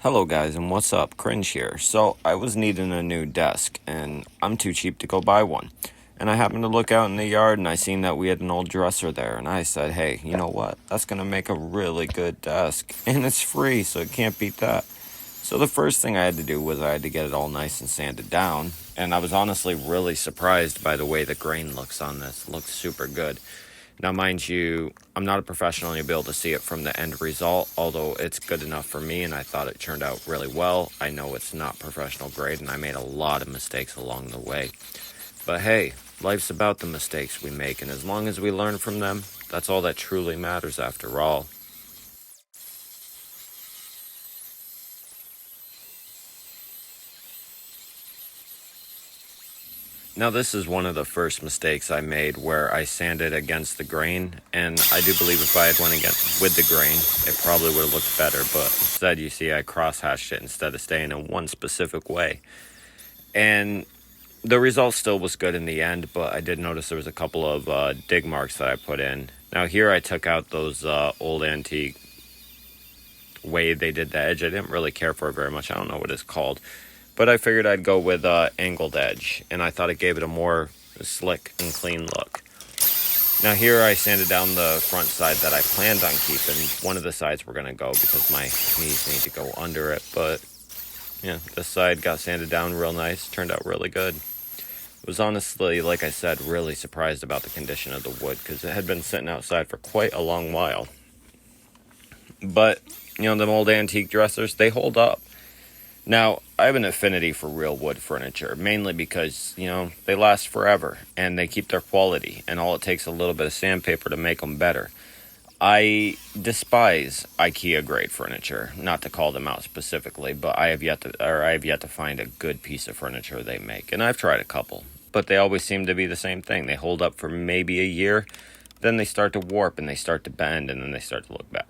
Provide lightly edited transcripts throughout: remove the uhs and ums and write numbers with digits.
Hello guys, and what's up? Cringe here. So I was needing a new desk and I'm too cheap to go buy one. And I happened to look out in the yard and I seen that we had an old dresser there, and I said, hey, you know what? That's gonna make a really good desk. And it's free, so it can't beat that. So the first thing I had to do was I had to get it all nice and sanded down. And I was honestly really surprised by the way the grain looks on this. It looks super good. Now, mind you, I'm not a professional and you'll be able to see it from the end result, although it's good enough for me and I thought it turned out really well. I know it's not professional grade and I made a lot of mistakes along the way. But hey, life's about the mistakes we make, and as long as we learn from them, that's all that truly matters after all. Now, this is one of the first mistakes I made where I sanded against the grain, and I do believe if I had went against with the grain, it probably would have looked better, but instead, you see, I cross-hatched it instead of staying in one specific way. And the result still was good in the end, but I did notice there was a couple of dig marks that I put in. Now, here I took out those old antique way they did the edge. I didn't really care for it very much. I don't know what it's called. But I figured I'd go with angled edge, and I thought it gave it a more slick and clean look. Now here I sanded down the front side that I planned on keeping. One of the sides were going to go because my knees need to go under it, but yeah, this side got sanded down real nice. Turned out really good. I was honestly, like I said, really surprised about the condition of the wood because it had been sitting outside for quite a long while. But, you know, them old antique dressers, they hold up. Now, I have an affinity for real wood furniture, mainly because, you know, they last forever and they keep their quality, and all it takes is a little bit of sandpaper to make them better. I despise IKEA grade furniture, not to call them out specifically, but I have yet to find a good piece of furniture they make, and I've tried a couple, but they always seem to be the same thing. They hold up for maybe a year, then they start to warp and they start to bend, and then they start to look bad.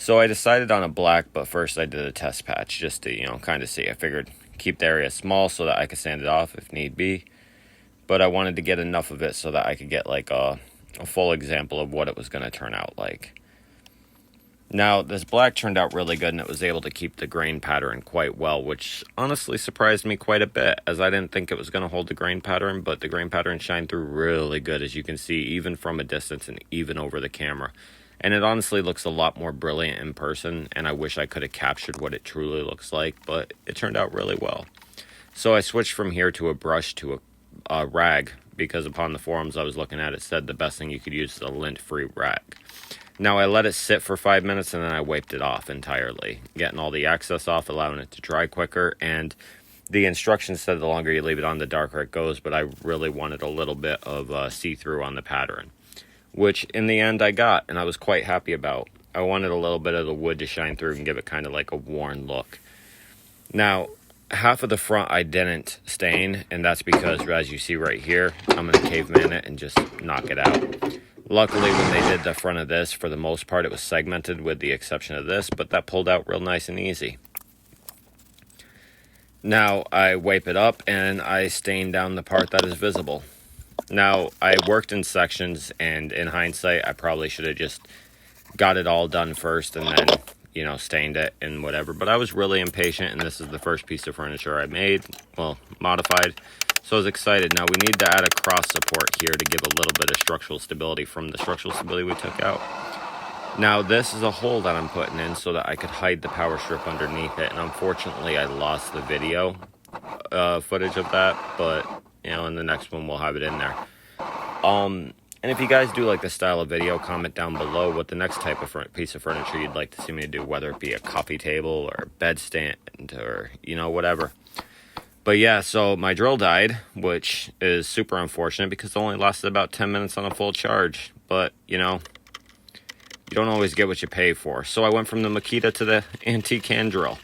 So I decided on a black, but first I did a test patch just to, you know, kind of see. I figured keep the area small so that I could sand it off if need be. But I wanted to get enough of it so that I could get like a full example of what it was going to turn out like. Now, this black turned out really good and it was able to keep the grain pattern quite well, which honestly surprised me quite a bit, as I didn't think it was going to hold the grain pattern, but the grain pattern shined through really good, as you can see, even from a distance and even over the camera. And it honestly looks a lot more brilliant in person, and I wish I could have captured what it truly looks like, but it turned out really well. So I switched from here to a brush to a rag, because upon the forums I was looking at, it said the best thing you could use is a lint-free rag. Now I let it sit for 5 minutes, and then I wiped it off entirely, getting all the excess off, allowing it to dry quicker, and the instructions said the longer you leave it on, the darker it goes, but I really wanted a little bit of see-through on the pattern, which in the end I got, and I was quite happy about. I wanted a little bit of the wood to shine through and give it kind of like a worn look. Now, half of the front I didn't stain, and that's because, as you see right here, I'm going to caveman it and just knock it out. Luckily, when they did the front of this, for the most part, it was segmented with the exception of this, but that pulled out real nice and easy. Now, I wipe it up, and I stain down the part that is visible. Now, I worked in sections, and in hindsight, I probably should have just got it all done first and then, you know, stained it and whatever. But I was really impatient, and this is the first piece of furniture I made, well, modified. So I was excited. Now, we need to add a cross support here to give a little bit of structural stability from the structural stability we took out. Now, this is a hole that I'm putting in so that I could hide the power strip underneath it. And unfortunately, I lost the video footage of that, but you know, in the next one we'll have it in there. And if you guys do like this style of video, comment down below what the next type of piece of furniture you'd like to see me do, whether it be a coffee table or a bed stand or, you know, whatever. But yeah, so my drill died, which is super unfortunate because it only lasted about 10 minutes on a full charge. But, you know, you don't always get what you pay for. So I went from the Makita to the antique hand drill,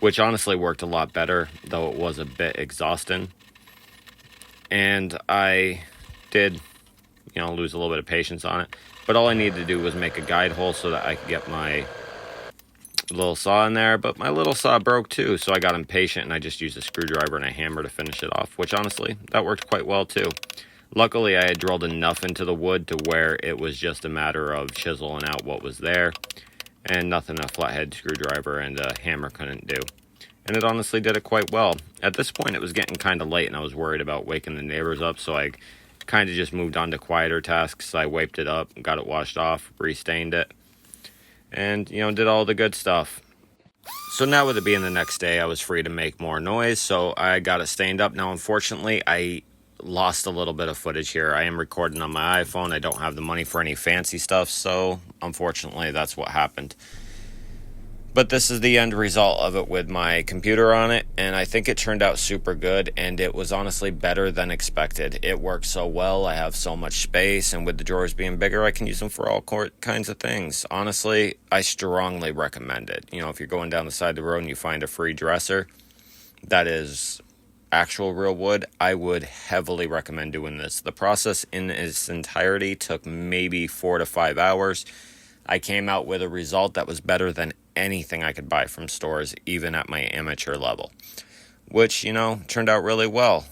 which honestly worked a lot better, though it was a bit exhausting. And I did, you know, lose a little bit of patience on it. But all I needed to do was make a guide hole so that I could get my little saw in there. But my little saw broke too, so I got impatient and I just used a screwdriver and a hammer to finish it off, which honestly, that worked quite well too. Luckily, I had drilled enough into the wood to where it was just a matter of chiseling out what was there. and nothing a flathead screwdriver and a hammer couldn't do. And it honestly did it quite well. At this point, it was getting kind of late, and I was worried about waking the neighbors up, so I kind of just moved on to quieter tasks. I wiped it up, got it washed off, restained it, and, did all the good stuff. So now with it being the next day, I was free to make more noise, so I got it stained up. Now, unfortunately, I lost a little bit of footage here. I am recording on my iPhone. I don't have the money for any fancy stuff, so unfortunately, that's what happened. But this is the end result of it with my computer on it, and I think it turned out super good, and it was honestly better than expected. It works so well, I have so much space, and with the drawers being bigger, I can use them for all kinds of things. Honestly, I strongly recommend it. If you're going down the side of the road and you find a free dresser that is actual real wood, I would heavily recommend doing this. The process in its entirety took maybe 4 to 5 hours. I came out with a result that was better than anything I could buy from stores, even at my amateur level, which, turned out really well.